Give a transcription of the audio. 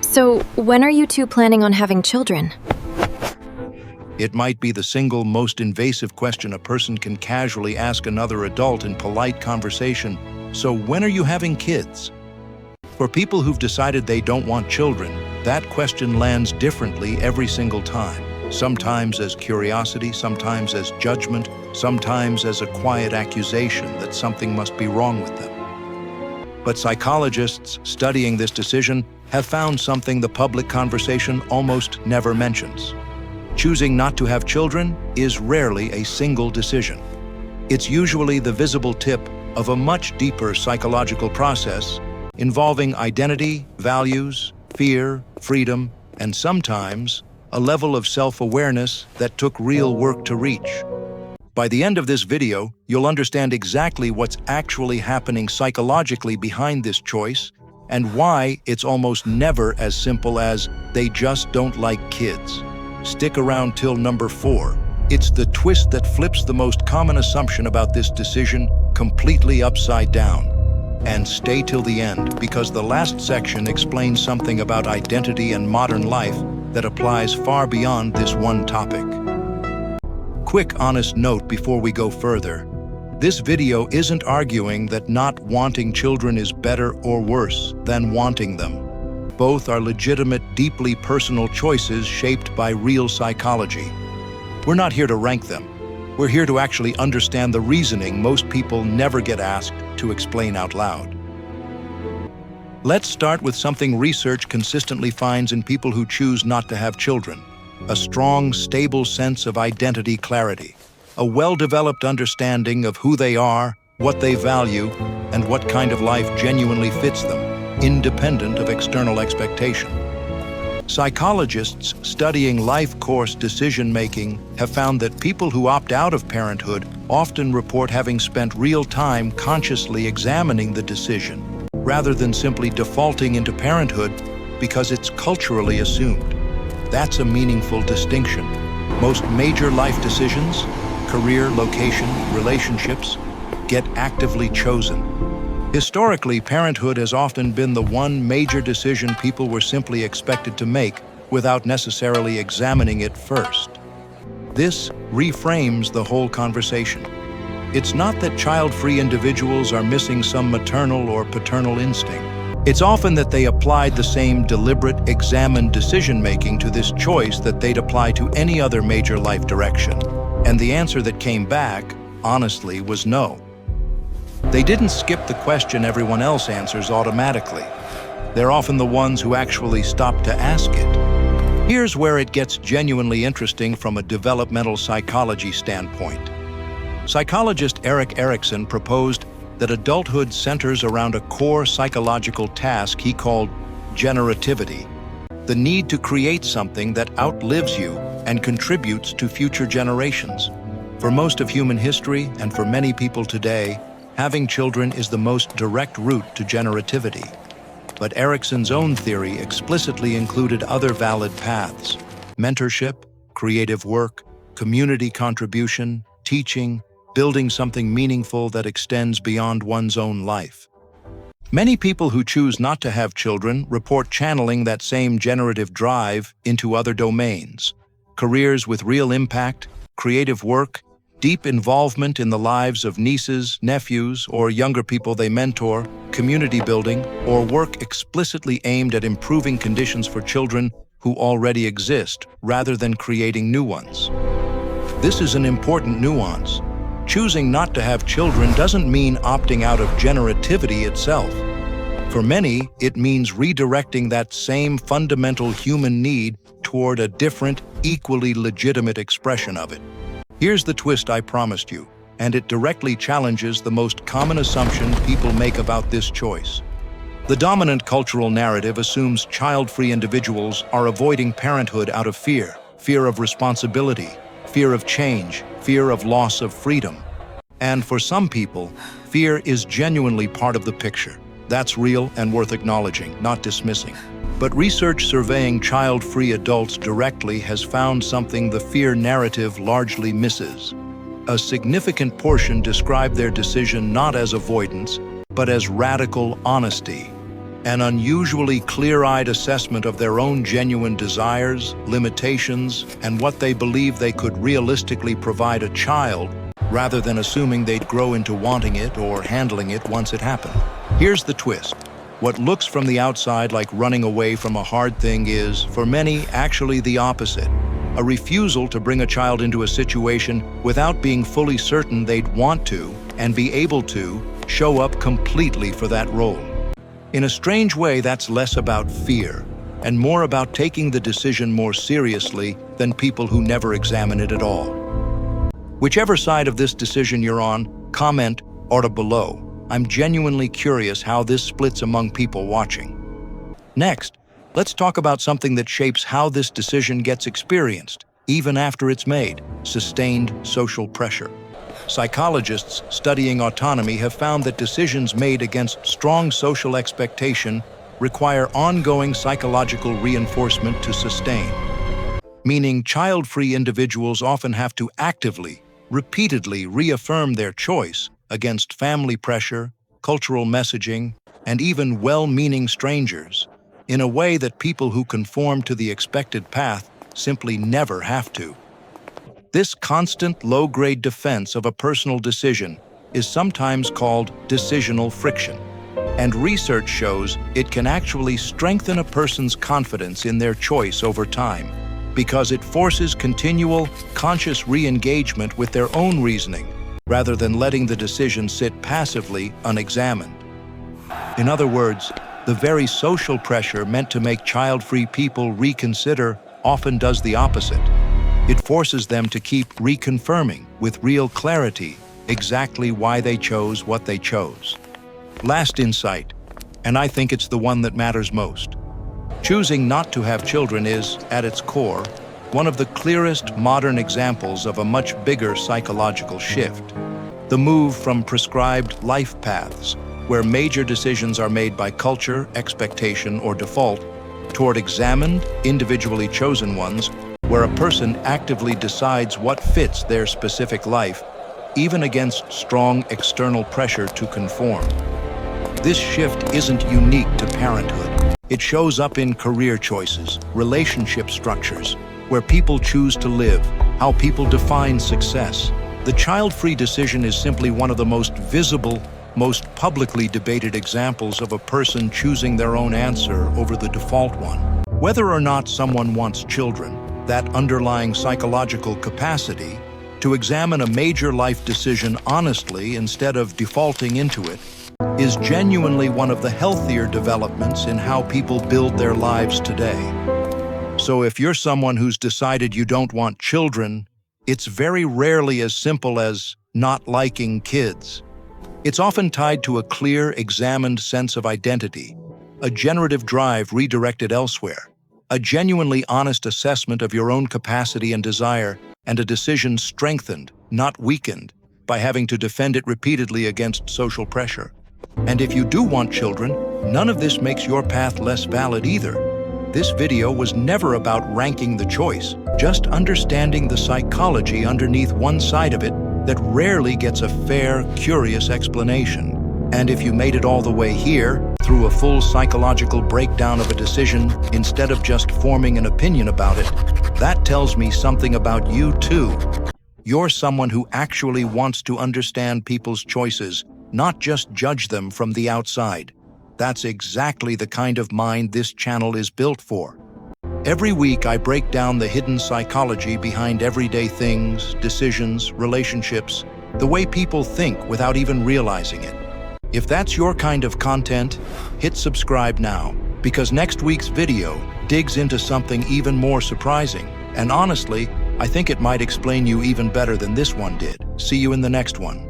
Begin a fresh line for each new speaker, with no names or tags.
So, when are you two planning on having children?
It might be the single most invasive question a person can casually ask another adult in polite conversation. So when are you having kids? For people who've decided they don't want children, that question lands differently every single time. Sometimes as curiosity, sometimes as judgment, sometimes as a quiet accusation that something must be wrong with them. But psychologists studying this decision have found something the public conversation almost never mentions. Choosing not to have children is rarely a single decision. It's usually the visible tip of a much deeper psychological process involving identity, values, fear, freedom, and sometimes a level of self-awareness that took real work to reach. By the end of this video, you'll understand exactly what's actually happening psychologically behind this choice and why it's almost never as simple as they just don't like kids. Stick around till number 4. It's the twist that flips the most common assumption about this decision completely upside down. And stay till the end, because the last section explains something about identity and modern life that applies far beyond this one topic. Quick honest note before we go further. This video isn't arguing that not wanting children is better or worse than wanting them. Both are legitimate, deeply personal choices shaped by real psychology. We're not here to rank them. We're here to actually understand the reasoning most people never get asked to explain out loud. Let's start with something research consistently finds in people who choose not to have children: a strong, stable sense of identity clarity, a well-developed understanding of who they are, what they value, and what kind of life genuinely fits them, independent of external expectation. Psychologists studying life course decision-making have found that people who opt out of parenthood often report having spent real time consciously examining the decision, rather than simply defaulting into parenthood because it's culturally assumed. That's a meaningful distinction. Most major life decisions, career, location, relationships, get actively chosen. Historically, parenthood has often been the one major decision people were simply expected to make without necessarily examining it first. This reframes the whole conversation. It's not that child-free individuals are missing some maternal or paternal instinct. It's often that they applied the same deliberate, examined decision-making to this choice that they'd apply to any other major life direction. And the answer that came back, honestly, was no. They didn't skip the question everyone else answers automatically. They're often the ones who actually stop to ask it. Here's where it gets genuinely interesting from a developmental psychology standpoint. Psychologist Erik Erikson proposed that adulthood centers around a core psychological task he called generativity, the need to create something that outlives you and contributes to future generations. For most of human history, and for many people today, having children is the most direct route to generativity. But Erikson's own theory explicitly included other valid paths: mentorship, creative work, community contribution, teaching, building something meaningful that extends beyond one's own life. Many people who choose not to have children report channeling that same generative drive into other domains: careers with real impact, creative work, deep involvement in the lives of nieces, nephews, or younger people they mentor, community building, or work explicitly aimed at improving conditions for children who already exist, rather than creating new ones. This is an important nuance. Choosing not to have children doesn't mean opting out of generativity itself. For many, it means redirecting that same fundamental human need toward a different, equally legitimate expression of it. Here's the twist I promised you, and it directly challenges the most common assumption people make about this choice. The dominant cultural narrative assumes child-free individuals are avoiding parenthood out of fear of responsibility, fear of change, fear of loss of freedom. And for some people, fear is genuinely part of the picture. That's real and worth acknowledging, not dismissing. But research surveying child-free adults directly has found something the fear narrative largely misses. A significant portion describe their decision not as avoidance, but as radical honesty. an unusually clear-eyed assessment of their own genuine desires, limitations, and what they believe they could realistically provide a child, rather than assuming they'd grow into wanting it or handling it once it happened. Here's the twist. What looks from the outside like running away from a hard thing is, for many, actually the opposite. A refusal to bring a child into a situation without being fully certain they'd want to and be able to show up completely for that role. In a strange way, that's less about fear and more about taking the decision more seriously than people who never examine it at all. Whichever side of this decision you're on, comment or below. I'm genuinely curious how this splits among people watching. Next, let's talk about something that shapes how this decision gets experienced, even after it's made: sustained social pressure. Psychologists studying autonomy have found that decisions made against strong social expectation require ongoing psychological reinforcement to sustain. Meaning, child-free individuals often have to actively, repeatedly reaffirm their choice against family pressure, cultural messaging, and even well-meaning strangers, in a way that people who conform to the expected path simply never have to. This constant low-grade defense of a personal decision is sometimes called decisional friction, and research shows it can actually strengthen a person's confidence in their choice over time, because it forces continual, conscious re-engagement with their own reasoning, rather than letting the decision sit passively unexamined. In other words, the very social pressure meant to make child-free people reconsider often does the opposite. It forces them to keep reconfirming with real clarity exactly why they chose what they chose. Last insight, and I think it's the one that matters most. Choosing not to have children is, at its core, one of the clearest modern examples of a much bigger psychological shift. The move from prescribed life paths, where major decisions are made by culture, expectation, or default, toward examined, individually chosen ones, where a person actively decides what fits their specific life, even against strong external pressure to conform. This shift isn't unique to parenthood. It shows up in career choices, relationship structures, where people choose to live, how people define success. The child-free decision is simply one of the most visible, most publicly debated examples of a person choosing their own answer over the default one. Whether or not someone wants children, that underlying psychological capacity to examine a major life decision honestly instead of defaulting into it, is genuinely one of the healthier developments in how people build their lives today. So if you're someone who's decided you don't want children, it's very rarely as simple as not liking kids. It's often tied to a clear, examined sense of identity, a generative drive redirected elsewhere, a genuinely honest assessment of your own capacity and desire, and a decision strengthened, not weakened, by having to defend it repeatedly against social pressure. And if you do want children, none of this makes your path less valid either. This video was never about ranking the choice, just understanding the psychology underneath one side of it that rarely gets a fair, curious explanation. And if you made it all the way here, through a full psychological breakdown of a decision instead of just forming an opinion about it, that tells me something about you too. You're someone who actually wants to understand people's choices, not just judge them from the outside. That's exactly the kind of mind this channel is built for. Every week I break down the hidden psychology behind everyday things, decisions, relationships, the way people think without even realizing it. If that's your kind of content, hit subscribe now, because next week's video digs into something even more surprising, and honestly, I think it might explain you even better than this one did. See you in the next one.